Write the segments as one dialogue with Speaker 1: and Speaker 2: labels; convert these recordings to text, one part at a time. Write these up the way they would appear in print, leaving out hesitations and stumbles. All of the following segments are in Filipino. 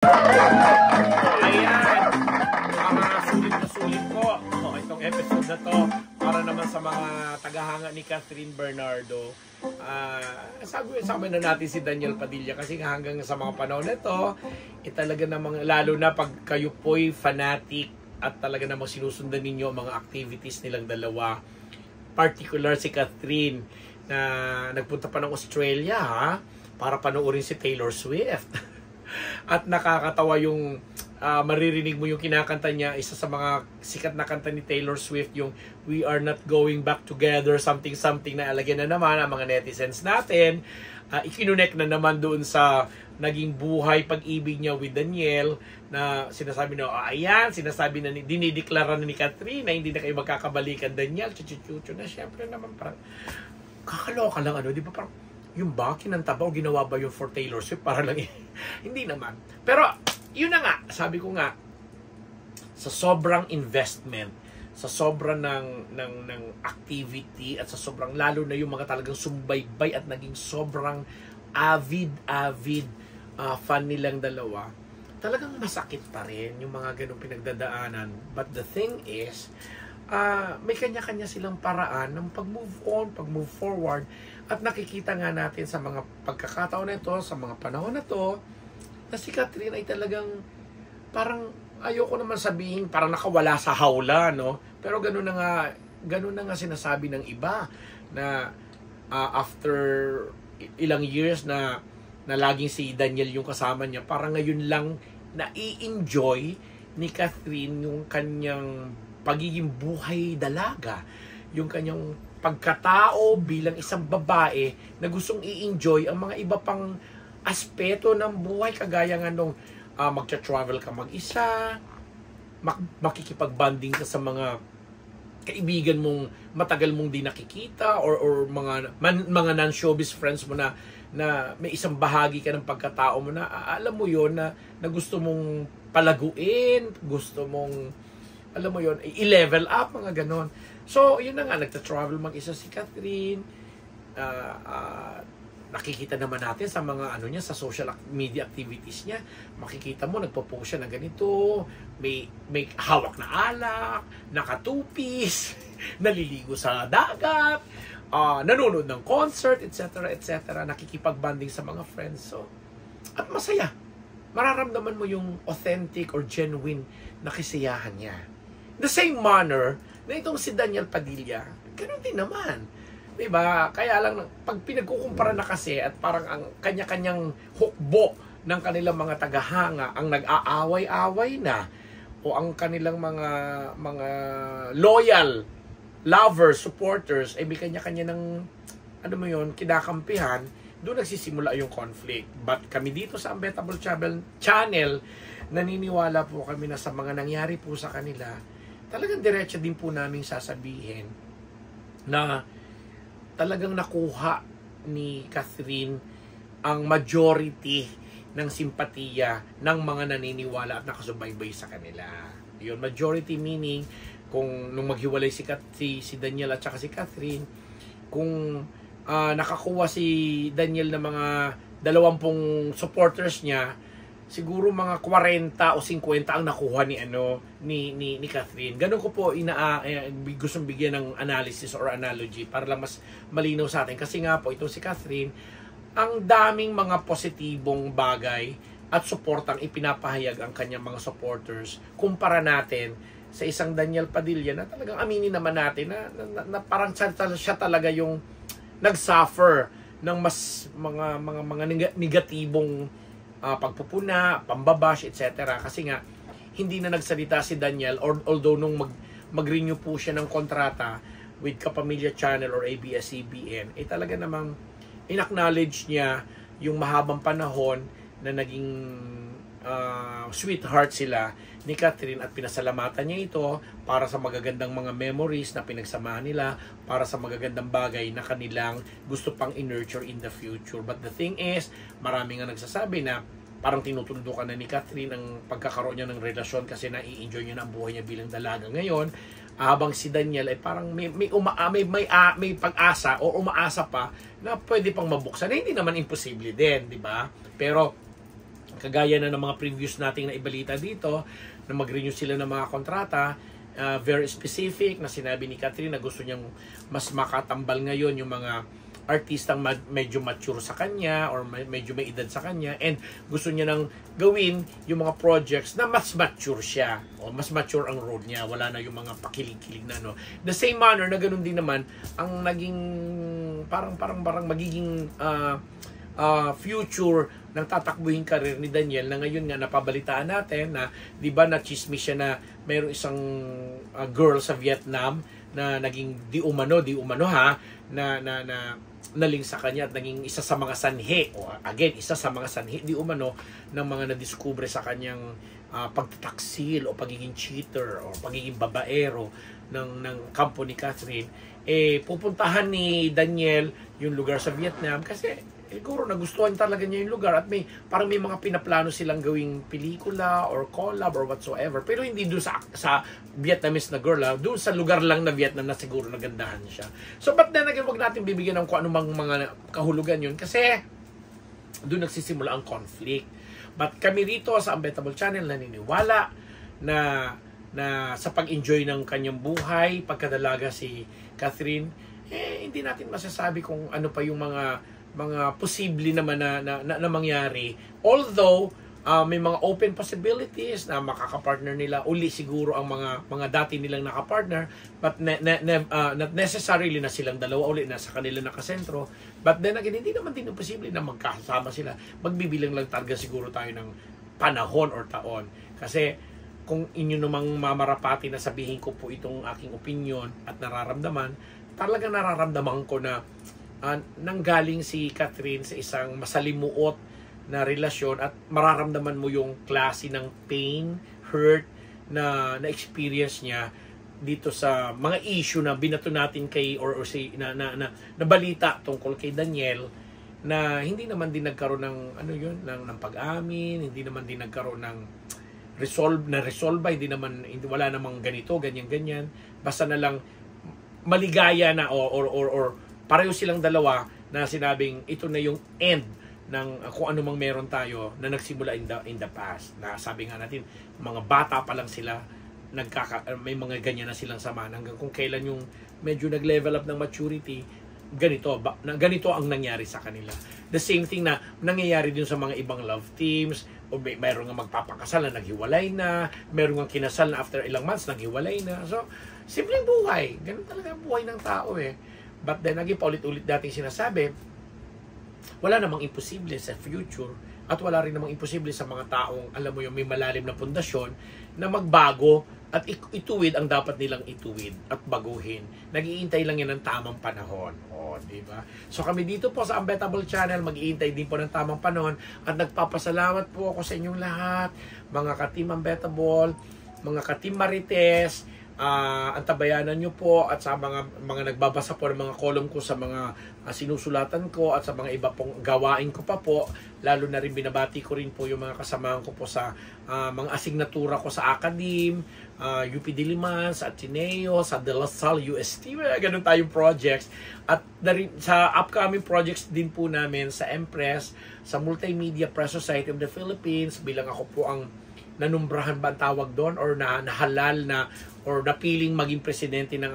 Speaker 1: Ayan, mga sulit na sulit po itong episode na to para naman sa mga tagahanga ni Catherine Bernardo. Sabi na natin si Daniel Padilla kasi hanggang sa mga panahon na to, talaga namang, lalo na pag kayo po'y fanatic at talaga namang sinusundan ninyo mga activities nilang dalawa, particular si Catherine na nagpunta pa ng Australia para panoorin si Taylor Swift. At nakakatawa yung maririnig mo yung kinakanta niya, isa sa mga sikat na kanta ni Taylor Swift, yung We Are Not Going Back Together, something na alagyan na naman ang mga netizens natin. Ikinunek na naman doon sa naging buhay pag-ibig niya with Daniel, na sinasabi na, ayan, sinasabi na, dinideklara na ni Catherine na hindi na kayo magkakabalikan, Daniel, chuchuchuchu na. Syempre naman parang kakaloka lang, di ba, parang yung ba, kinanta ba o ginawa ba yung for Taylor Swift? Para lang hindi naman. Pero, yun na nga, sabi ko nga, sa sobrang investment, sa sobrang ng activity, at sa sobrang, lalo na yung mga talagang sumbaybay at naging sobrang avid fan nilang dalawa, talagang masakit pa rin yung mga ganong pinagdadaanan. But the thing is, may kanya-kanya silang paraan ng pag-move on, pag-move forward. At nakikita nga natin sa mga pagkakataon na ito, sa mga panahon na ito, na si Catherine ay talagang parang, ayoko naman sabihin parang nakawala sa hawla, no? Pero ganun na nga sinasabi ng iba na after ilang years na laging si Daniel yung kasama niya, parang ngayon lang na-i-enjoy ni Catherine yung kanyang pagiging buhay dalaga, yung kanyang pagkatao bilang isang babae na gustong i-enjoy ang mga iba pang aspeto ng buhay, kagaya nga nung magta-travel ka mag-isa, makikipag-bonding ka sa mga kaibigan mong matagal mong di nakikita, or mga non-showbiz friends mo na may isang bahagi ka ng pagkatao mo na alam mo yon na gusto mong palaguin, gusto mong alam mo yon, i-level up, mga ganon. So, yun na nga, nagta-travel mag-isa si Catherine. Nakikita naman natin sa mga niya, sa social media activities niya. Makikita mo, nagpo-post siya na ganito, may hawak na alak, nakatupis, naliligo sa dagat, nanonood ng concert, etc. Nakikipag-banding sa mga friends. So, at masaya. Mararamdaman mo yung authentic or genuine na kasiyahan niya. The same manner na itong si Daniel Padilla, ganoon din naman. Diba? Kaya lang, pag pinagkukumpara na kasi at parang ang kanya-kanyang hukbo ng kanilang mga tagahanga ang nag-aaway-away na, o ang kanilang mga loyal lovers, supporters, ay may kanya-kanya ng kinakampihan, doon nagsisimula yung conflict. But kami dito sa Unbettable Channel, naniniwala po kami na sa mga nangyari po sa kanila, talagang diretso din po naming sasabihin na talagang nakuha ni Catherine ang majority ng simpatiya ng mga naniniwala at nakasubaybay sa kanila. Yun, majority meaning, kung nung maghiwalay si Daniel at saka si Catherine, kung nakakuha si Daniel ng mga 20 supporters niya, siguro mga 40 o 50 ang nakuha ni Catherine. Ganun ko po gustong bigyan ng analysis or analogy para lang mas malinaw sa atin. Kasi nga po, ito si Catherine, ang daming mga positibong bagay at suportang ipinapahayag ang kanyang mga supporters kumpara natin sa isang Daniel Padilla na talagang aminin naman natin na parang siya talaga yung nag-suffer ng mas mga negatibong pagpupuna, pambabash, etc. Kasi nga, hindi na nagsalita si Daniel, although nung mag-renew po siya ng kontrata with Kapamilya Channel or ABS-CBN, talaga namang in-acknowledge niya yung mahabang panahon na naging sweetheart sila ni Catherine at pinasalamatan niya ito para sa magagandang mga memories na pinagsamahan nila, para sa magagandang bagay na kanilang gusto pang in-nurture in the future. But the thing is, marami nga nagsasabi na parang tinutundukan na ni Catherine ang pagkakaroon niya ng relasyon kasi nai-enjoy niya na ang buhay niya bilang dalaga ngayon, habang si Daniel ay parang may pag-asa o umaasa pa na pwede pang mabuksan. Hindi naman imposible din, di ba? Pero Kagaya na ng mga previews nating na ibalita dito, na mag-renew sila ng mga kontrata, very specific na sinabi ni Catherine na gusto niyang mas makatambal ngayon yung mga artistang medyo mature sa kanya or medyo may edad sa kanya, and gusto niya nang gawin yung mga projects na mas mature siya o mas mature ang road niya, wala na yung mga pakilig-kilig na ano. The same manner na ganun din naman ang naging parang magiging future ng tatakbuhin karir ni Daniel, na ngayon nga napabalitaan natin na 'di ba na-chismis siya na mayroong isang girl sa Vietnam na naging di umano ha na naling sa kanya at naging isa sa mga sanhi, o again, isa sa mga sanhi di umano ng mga nadiskubre sa kanyang pagtataksil o pagiging cheater o pagiging babaero ng kampo ni Catherine. Pupuntahan ni Daniel yung lugar sa Vietnam kasi siguro nagustuhan talaga niya yung lugar at parang may mga pinaplano silang gawing pelikula or collab or whatsoever, pero hindi doon sa Vietnamese na girl, doon sa lugar lang na Vietnam na siguro nagandahan siya. So but then again, wag natin bibigyan ng kung anumang mga kahulugan yun kasi doon nagsisimula ang conflict. But kami rito sa Unbettable Channel naniniwala na sa pag-enjoy ng kanyang buhay, pagkadalaga si Catherine, hindi natin masasabi kung ano pa yung mga posible naman na mangyari. Although may mga open possibilities na makakapartner nila uli siguro ang mga dati nilang nakapartner, but not necessarily na silang dalawa uli nasa kanila nakasentro. But then again, hindi naman din posible na magkasama sila. Magbibilang lang talaga siguro tayo ng panahon or taon. Kasi kung inyo namang mamarapati na sabihin ko po itong aking opinion at nararamdaman, talagang nararamdaman ko na nanggaling si Catherine sa isang masalimuot na relasyon at mararamdaman mo yung klase ng pain, hurt na experience niya dito sa mga issue na binato natin kay or na balita tungkol kay Daniel, na hindi naman din nagkaroon ng ng pag-amin, hindi naman din nagkaroon ng resolve, wala namang ganito, ganyan, basta na lang maligaya na or pareho silang dalawa na sinabing ito na yung end ng kung ano mang meron tayo na nagsimula in the past. Na sabi nga natin, mga bata pa lang sila, may mga ganyan na silang sama hanggang kung kailan yung medyo nag-level up ng maturity, ganito ang nangyari sa kanila. The same thing na nangyayari din sa mga ibang love teams, o mayroon nga magpapakasal na naghiwalay na, mayroon nga kinasal na after ilang months naghiwalay na. So, simpleng buhay. Ganun talaga ang buhay ng tao But then again, paulit-ulit dating sinasabi, wala namang imposible sa future at wala rin namang imposible sa mga taong, alam mo yung may malalim na pundasyon na magbago at ituwid ang dapat nilang ituwid at baguhin. Nag-iintay lang yan ng tamang panahon. Di ba? So kami dito po sa Unbettable Channel, mag-iintay din po ng tamang panahon at nagpapasalamat po ako sa inyong lahat, mga ka-Team Unbettable, mga ka-Team Marites, antabayanan nyo po at sa mga nagbabasa po ng mga column ko sa mga sinusulatan ko at sa mga iba pong gawain ko pa po, lalo na rin binabati ko rin po yung mga kasamahan ko po sa mga asignatura ko sa Academe, UP Diliman, sa Ateneo, sa De La Salle UST, ganun tayong projects, at sa upcoming projects din po namin sa Empress, sa Multimedia Press Society of the Philippines, bilang ako po ang nanumbrahan ba ang tawag doon or nahalal na or napiling maging presidente ng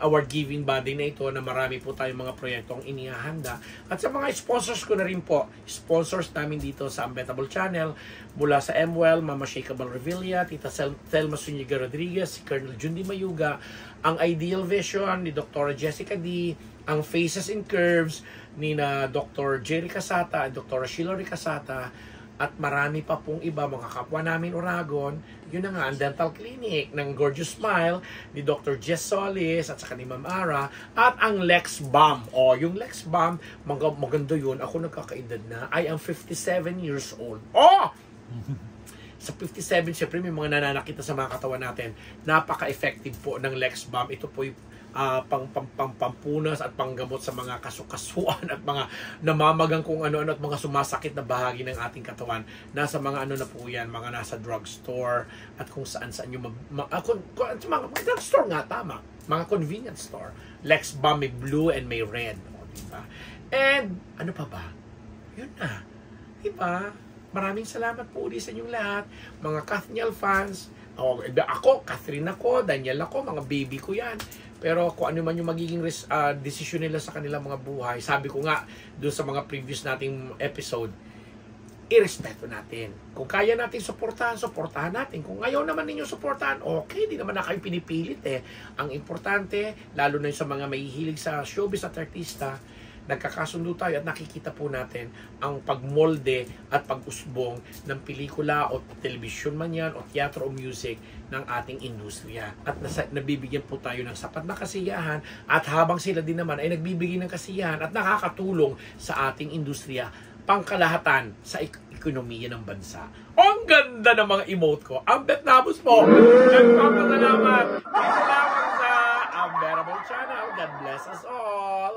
Speaker 1: award giving body na ito, na marami po tayong mga proyektong inihahanda. At sa mga sponsors ko na rin po, sponsors namin dito sa Unbettable Channel, mula sa MWell, Mama Shakeable Revilla, Tita Thelma Zuniga Rodriguez, si Colonel Jundi Mayuga, ang Ideal Vision ni Dr. Jessica D, ang Faces and Curves ni na Dr. Jerry Casata at Dr. Sheila Ricasata, at marami pa pong iba, mga kapwa namin Oragon. Yun na nga, ang dental clinic ng Gorgeous Smile ni Dr. Jess Solis at saka ni Ma'am Ara, at ang Lex Balm. Yung Lex Balm, maganda yun. Ako nagkakaedad na. I am 57 years old. Sa 57, syempre may mga nananakita sa mga katawan natin. Napaka-effective po ng Lex Balm. Ito po yung pampunas at panggamot sa mga kasukasuan at mga namamagang kung ano-ano at mga sumasakit na bahagi ng ating katawan. Nasa mga ano na po yan, mga nasa drugstore at kung saan-saan yung mga drugstore nga, tama. Mga convenience store. Lex Balm may blue and may red. Diba? And ano pa ba? Yun na. Diba? Maraming salamat po ulit sa inyong lahat, mga Kathniel fans. Ako, Catherine ako, Daniel ako, mga baby ko yan. Pero kung ano man yung magiging desisyon nila sa kanilang mga buhay, sabi ko nga doon sa mga previous nating episode, irespeto natin. Kung kaya natin suportahan natin. Kung ayaw naman ninyo suportahan, okay, di naman na kayo pinipilit eh. Ang importante, lalo na yung sa mga mahihilig sa showbiz at artista, nagkakasundo tayo at nakikita po natin ang pagmolde at pag-usbong ng pelikula o telebisyon man yan o teatro o music ng ating industriya. At nabibigyan po tayo ng sapat na kasiyahan at habang sila din naman ay nagbibigay ng kasiyahan at nakakatulong sa ating industriya pangkalahatan sa ekonomiya ng bansa. Ang ganda ng mga emote ko. Ang Betnabos po. Nagpapasalamat. Salamat sa Unbearable Channel. God bless us all.